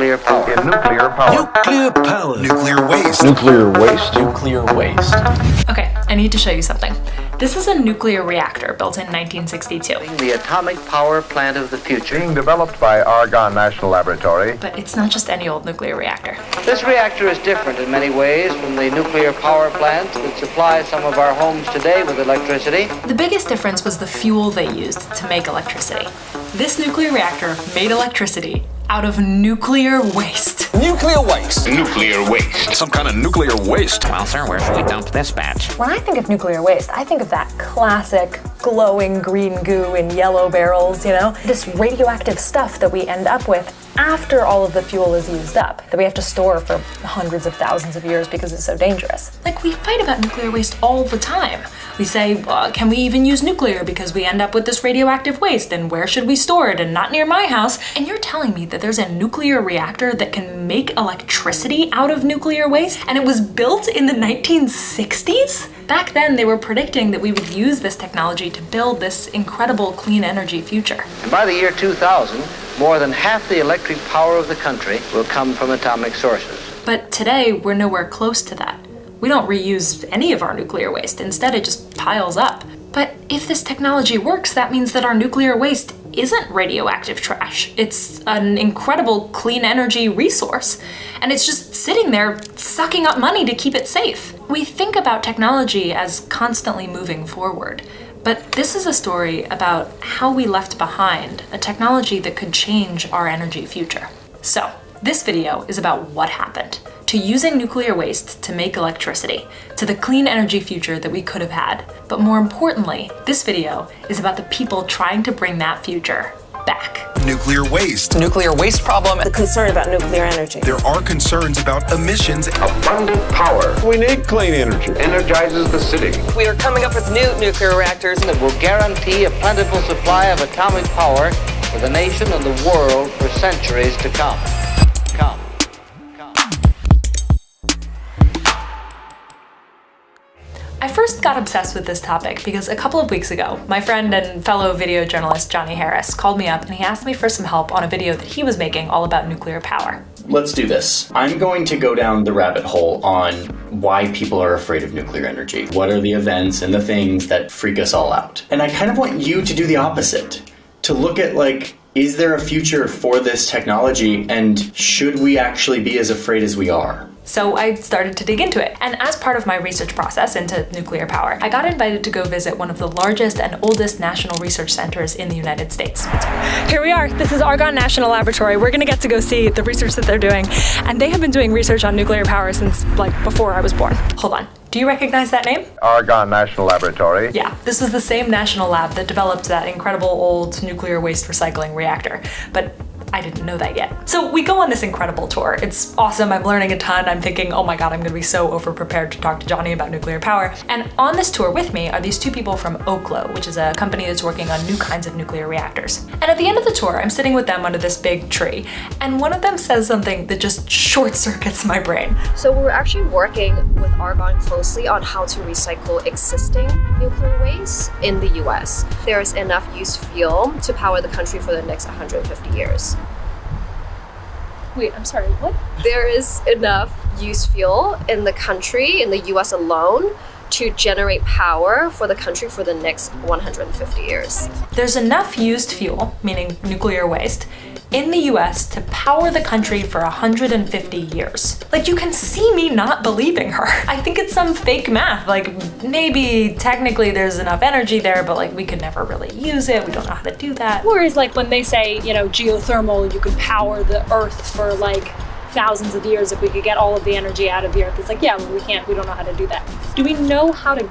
nuclear power. Nuclear power. Nuclear power. Nuclear waste. Nuclear waste. Nuclear waste. Okay, I need to show you something. This is a nuclear reactor built in 1962. The atomic power plant of the future. Being developed by Argonne National Laboratory. But it's not just any old nuclear reactor. This reactor is different in many ways from the nuclear power plants that supply some of our homes today with electricity. The biggest difference was the fuel they used to make electricity. This nuclear reactor made electricity out of nuclear waste. Nuclear waste. Nuclear waste. Some kind of nuclear waste. Well, sir, where should we dump this batch? When I think of nuclear waste, I think of that classic glowing green goo in yellow barrels, you know? This radioactive stuff that we end up with after all of the fuel is used up, that we have to store for hundreds of thousands of years because it's so dangerous. Like, we fight about nuclear waste all the time. We say, can we even use nuclear because we end up with this radioactive waste, and where should we store it, and not near my house? And you're telling me that there's a nuclear reactor that can make electricity out of nuclear waste, and it was built in the 1960s? Back then, they were predicting that we would use this technology to build this incredible clean energy future. And by the year 2000, more than half the electric power of the country will come from atomic sources. But today, we're nowhere close to that. We don't reuse any of our nuclear waste. Instead, it just piles up. But if this technology works, that means that our nuclear waste isn't radioactive trash. It's an incredible clean energy resource. And it's just sitting there sucking up money to keep it safe. We think about technology as constantly moving forward. But this is a story about how we left behind a technology that could change our energy future. So, this video is about what happened to using nuclear waste to make electricity, to the clean energy future that we could have had. But more importantly, this video is about the people trying to bring that future back. Nuclear waste. Nuclear waste problem. The concern about nuclear energy. There are concerns about emissions. Abundant power. We need clean energy. Energizes the city. We are coming up with new nuclear reactors That will guarantee a plentiful supply of atomic power for the nation and the world for centuries to come. I first got obsessed with this topic because a couple of weeks ago, my friend and fellow video journalist Johnny Harris called me up and he asked me for some help on a video that he was making all about nuclear power. Let's do this. I'm going to go down the rabbit hole on why people are afraid of nuclear energy. What are the events and the things that freak us all out? And I kind of want you to do the opposite. To look at, like, is there a future for this technology, and should we actually be as afraid as we are? So I started to dig into it. And as part of my research process into nuclear power, I got invited to go visit one of the largest and oldest national research centers in the United States. Here we are. This is Argonne National Laboratory. We're gonna get to go see the research that they're doing. And they have been doing research on nuclear power since, like, before I was born. Hold on. Do you recognize that name? Argonne National Laboratory. Yeah, this was the same national lab that developed that incredible old nuclear waste recycling reactor. But I didn't know that yet. So we go on this incredible tour. It's awesome. I'm learning a ton. I'm thinking, oh my God, I'm gonna be so overprepared to talk to Johnny about nuclear power. And on this tour with me are these two people from Cleo, which is a company that's working on new kinds of nuclear reactors. And at the end of the tour, I'm sitting with them under this big tree, and one of them says something that just short circuits my brain. So we're actually working with Argonne closely on how to recycle existing nuclear waste in the US. There's enough used fuel to power the country for the next 150 years. Wait, I'm sorry, what? There is enough used fuel in the country, in the US alone, to generate power for the country for the next 150 years. There's enough used fuel, meaning nuclear waste, in the US to power the country for 150 years. Like, you can see me not believing her. I think it's some fake math. Like, maybe technically there's enough energy there, but like we could never really use it. We don't know how to do that. Whereas like when they say, you know, geothermal, you could power the earth for like thousands of years if we could get all of the energy out of the earth. It's like, yeah, well, we don't know how to do that. Do we know how to?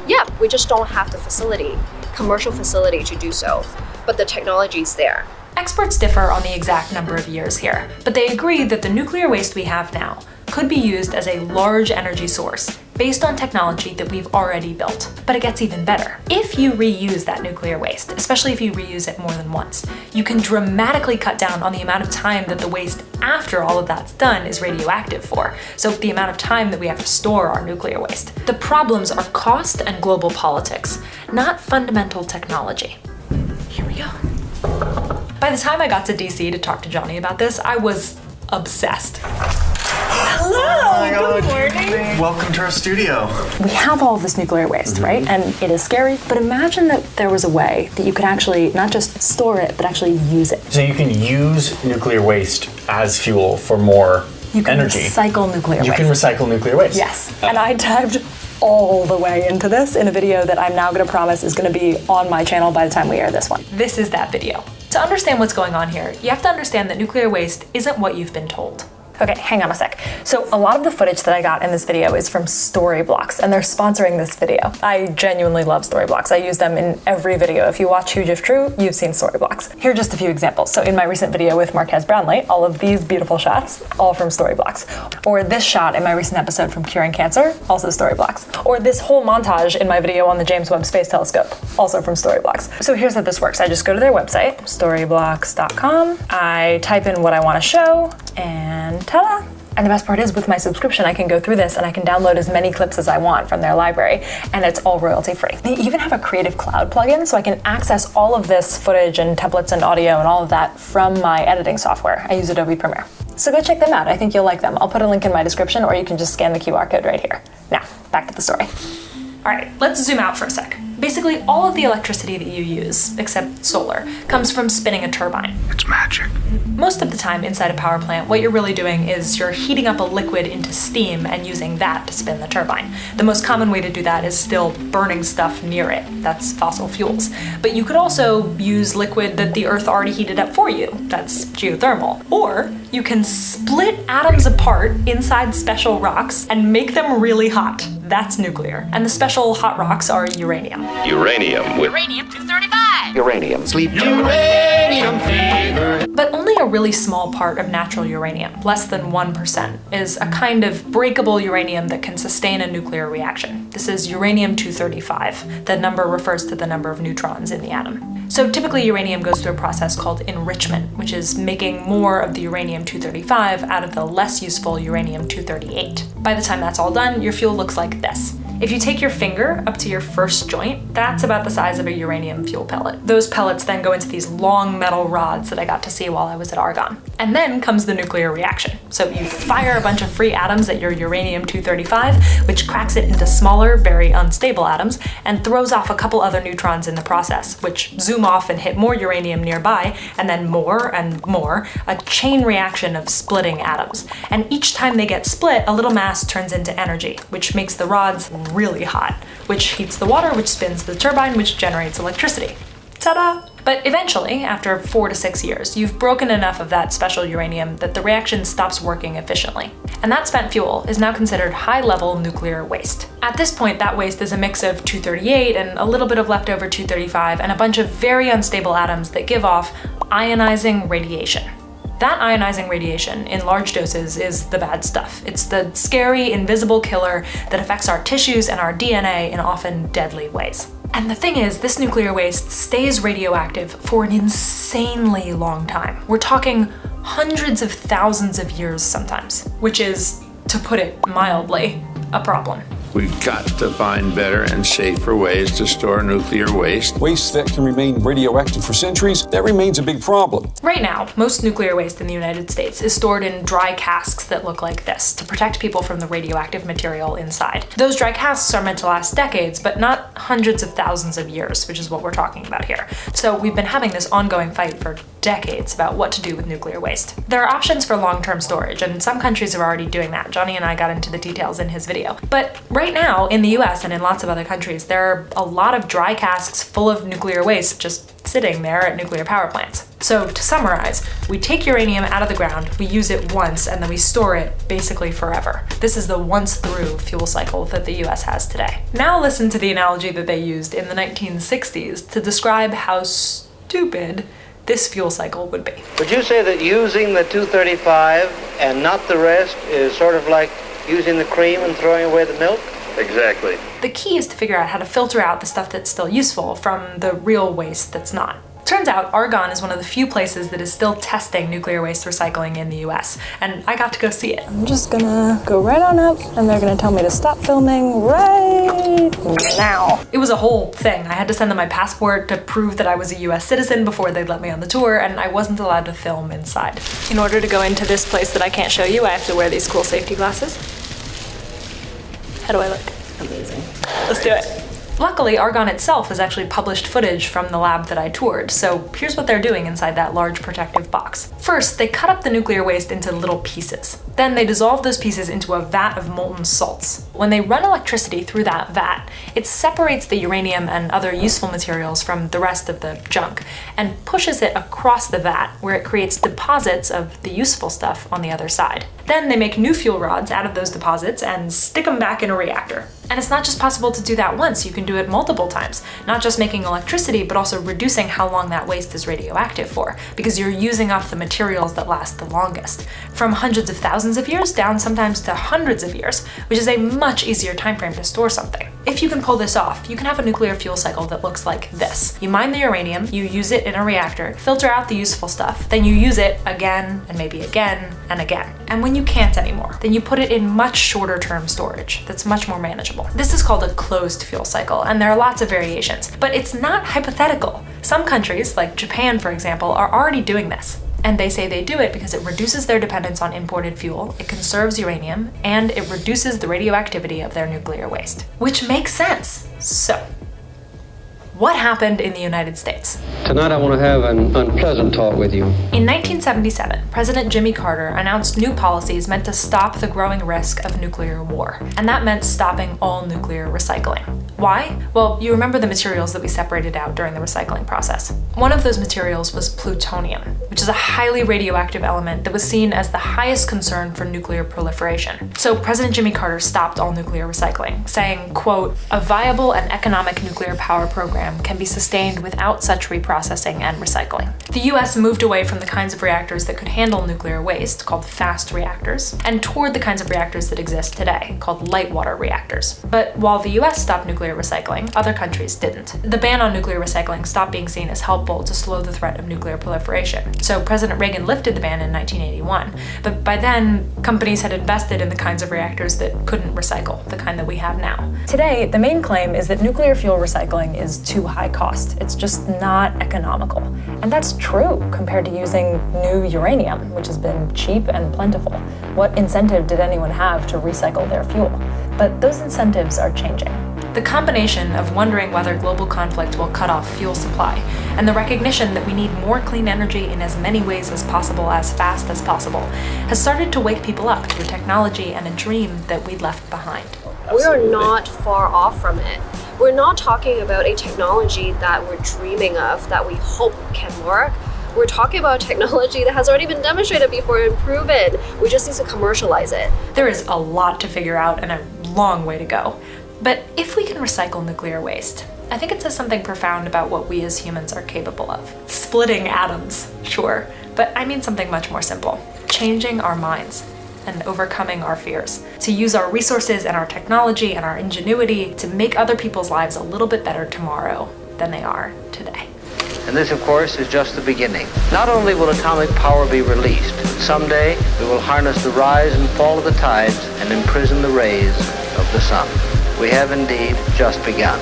Yeah, we just don't have the commercial facility to do so, but the technology is there. Experts differ on the exact number of years here, but they agree that the nuclear waste we have now could be used as a large energy source based on technology that we've already built. But it gets even better. If you reuse that nuclear waste, especially if you reuse it more than once, you can dramatically cut down on the amount of time that the waste after all of that's done is radioactive for. So the amount of time that we have to store our nuclear waste. The problems are cost and global politics, not fundamental technology. Here we go. By the time I got to DC to talk to Johnny about this, I was obsessed. Hello! Good morning! Welcome to our studio. We have all of this nuclear waste, right? And it is scary, but imagine that there was a way that you could actually not just store it, but actually use it. So you can use nuclear waste as fuel for more You can energy. recycle nuclear waste. You can recycle nuclear waste. Yes, and I dived all the way into this in a video that I'm now going to promise is going to be on my channel by the time we air this one. This is that video. To understand what's going on here, you have to understand that nuclear waste isn't what you've been told. Okay, hang on a sec. So a lot of the footage that I got in this video is from Storyblocks, and they're sponsoring this video. I genuinely love Storyblocks. I use them in every video. If you watch Huge If True, you've seen Storyblocks. Here are just a few examples. So in my recent video with Marquez Brownlee, all of these beautiful shots, all from Storyblocks. Or this shot in my recent episode from Curing Cancer, also Storyblocks. Or this whole montage in my video on the James Webb Space Telescope, also from Storyblocks. So here's how this works. I just go to their website, storyblocks.com. I type in what I want to show, and ta-da! And the best part is with my subscription, I can go through this and I can download as many clips as I want from their library, and it's all royalty free. They even have a Creative Cloud plugin, so I can access all of this footage and templates and audio and all of that from my editing software. I use Adobe Premiere. So go check them out. I think you'll like them. I'll put a link in my description, or you can just scan the QR code right here. Now, back to the story. All right, let's zoom out for a sec. Basically, all of the electricity that you use, except solar, comes from spinning a turbine. It's magic. Most of the time inside a power plant, what you're really doing is you're heating up a liquid into steam and using that to spin the turbine. The most common way to do that is still burning stuff near it. That's fossil fuels. But you could also use liquid that the earth already heated up for you. That's geothermal. Or you can split atoms apart inside special rocks and make them really hot. That's nuclear. And the special hot rocks are uranium. Uranium with Uranium-235. Uranium. sleep. But only a really small part of natural uranium, less than 1%, is a kind of breakable uranium that can sustain a nuclear reaction. This is uranium-235. The number refers to the number of neutrons in the atom. So typically uranium goes through a process called enrichment, which is making more of the uranium-235 out of the less useful uranium-238. By the time that's all done, your fuel looks like this. If you take your finger up to your first joint, that's about the size of a uranium fuel pellet. Those pellets then go into these long metal rods that I got to see while I was at Argonne. And then comes the nuclear reaction. So you fire a bunch of free atoms at your uranium-235, which cracks it into smaller, very unstable atoms, and throws off a couple other neutrons in the process, which zoom off and hit more uranium nearby, and then more and more, a chain reaction of splitting atoms. And each time they get split, a little mass turns into energy, which makes the rods really hot, which heats the water, which spins the turbine, which generates electricity. Ta-da! But eventually, after 4 to 6 years, you've broken enough of that special uranium that the reaction stops working efficiently. And that spent fuel is now considered high-level nuclear waste. At this point, that waste is a mix of 238 and a little bit of leftover 235 and a bunch of very unstable atoms that give off ionizing radiation. That ionizing radiation in large doses is the bad stuff. It's the scary, invisible killer that affects our tissues and our DNA in often deadly ways. And the thing is, this nuclear waste stays radioactive for an insanely long time. We're talking hundreds of thousands of years sometimes, which is, to put it mildly, a problem. We've got to find better and safer ways to store nuclear waste. Waste that can remain radioactive for centuries, that remains a big problem. Right now, most nuclear waste in the United States is stored in dry casks that look like this to protect people from the radioactive material inside. Those dry casks are meant to last decades, but not hundreds of thousands of years, which is what we're talking about here. So we've been having this ongoing fight for decades about what to do with nuclear waste. There are options for long-term storage, and some countries are already doing that. Johnny and I got into the details in his video. But right now, in the US and in lots of other countries, there are a lot of dry casks full of nuclear waste just sitting there at nuclear power plants. So to summarize, we take uranium out of the ground, we use it once, and then we store it basically forever. This is the once-through fuel cycle that the US has today. Now listen to the analogy that they used in the 1960s to describe how stupid this fuel cycle would be. Would you say that using the 235 and not the rest is sort of like using the cream and throwing away the milk? Exactly. The key is to figure out how to filter out the stuff that's still useful from the real waste that's not. Turns out Argonne is one of the few places that is still testing nuclear waste recycling in the US, and I got to go see it. I'm just gonna go right on up, and they're gonna tell me to stop filming right now. It was a whole thing. I had to send them my passport to prove that I was a US citizen before they'd let me on the tour, and I wasn't allowed to film inside. In order to go into this place that I can't show you, I have to wear these cool safety glasses. How do I look? Amazing. Let's do it. Luckily, Argonne itself has actually published footage from the lab that I toured, so here's what they're doing inside that large protective box. First, they cut up the nuclear waste into little pieces. Then they dissolve those pieces into a vat of molten salts. When they run electricity through that vat, it separates the uranium and other useful materials from the rest of the junk and pushes it across the vat, where it creates deposits of the useful stuff on the other side. Then they make new fuel rods out of those deposits and stick them back in a reactor. And it's not just possible to do that once, you can do it multiple times. Not just making electricity, but also reducing how long that waste is radioactive for, because you're using up the materials that last the longest. From hundreds of thousands of years down sometimes to hundreds of years, which is a much easier time frame to store something. If you can pull this off, you can have a nuclear fuel cycle that looks like this. You mine the uranium, you use it in a reactor, filter out the useful stuff, then you use it again and maybe again and again. And when you can't anymore, then you put it in much shorter term storage that's much more manageable. This is called a closed fuel cycle, and there are lots of variations, but it's not hypothetical. Some countries, like Japan for example, are already doing this. And they say they do it because it reduces their dependence on imported fuel, it conserves uranium, and it reduces the radioactivity of their nuclear waste. Which makes sense. So, what happened in the United States? Tonight I want to have an unpleasant talk with you. In 1977, President Jimmy Carter announced new policies meant to stop the growing risk of nuclear war. And that meant stopping all nuclear recycling. Why? Well, you remember the materials that we separated out during the recycling process. One of those materials was plutonium, which is a highly radioactive element that was seen as the highest concern for nuclear proliferation. So President Jimmy Carter stopped all nuclear recycling, saying, quote, "A viable and economic nuclear power program can be sustained without such reprocessing and recycling." The US moved away from the kinds of reactors that could handle nuclear waste, called fast reactors, and toward the kinds of reactors that exist today, called light water reactors. But while the US stopped nuclear recycling, other countries didn't. The ban on nuclear recycling stopped being seen as helpful to slow the threat of nuclear proliferation. So President Reagan lifted the ban in 1981, but by then, companies had invested in the kinds of reactors that couldn't recycle, the kind that we have now. Today, the main claim is that nuclear fuel recycling is too high cost. It's just not economical. And that's true compared to using new uranium, which has been cheap and plentiful. What incentive did anyone have to recycle their fuel? But those incentives are changing. The combination of wondering whether global conflict will cut off fuel supply, and the recognition that we need more clean energy in as many ways as possible, as fast as possible, has started to wake people up to a technology and a dream that we left behind. We are not far off from it. We're not talking about a technology that we're dreaming of, that we hope can work. We're talking about a technology that has already been demonstrated before and proven. We just need to commercialize it. There is a lot to figure out and a long way to go. But if we can recycle nuclear waste, I think it says something profound about what we as humans are capable of. Splitting atoms, sure, but I mean something much more simple. Changing our minds and overcoming our fears. To use our resources and our technology and our ingenuity to make other people's lives a little bit better tomorrow than they are today. And this, of course, is just the beginning. Not only will atomic power be released, someday we will harness the rise and fall of the tides and imprison the rays of the sun. We have indeed just begun.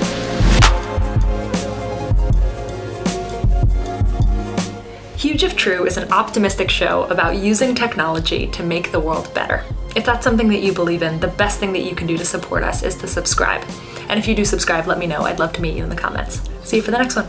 Huge If True is an optimistic show about using technology to make the world better. If that's something that you believe in, the best thing that you can do to support us is to subscribe. And if you do subscribe, let me know. I'd love to meet you in the comments. See you for the next one.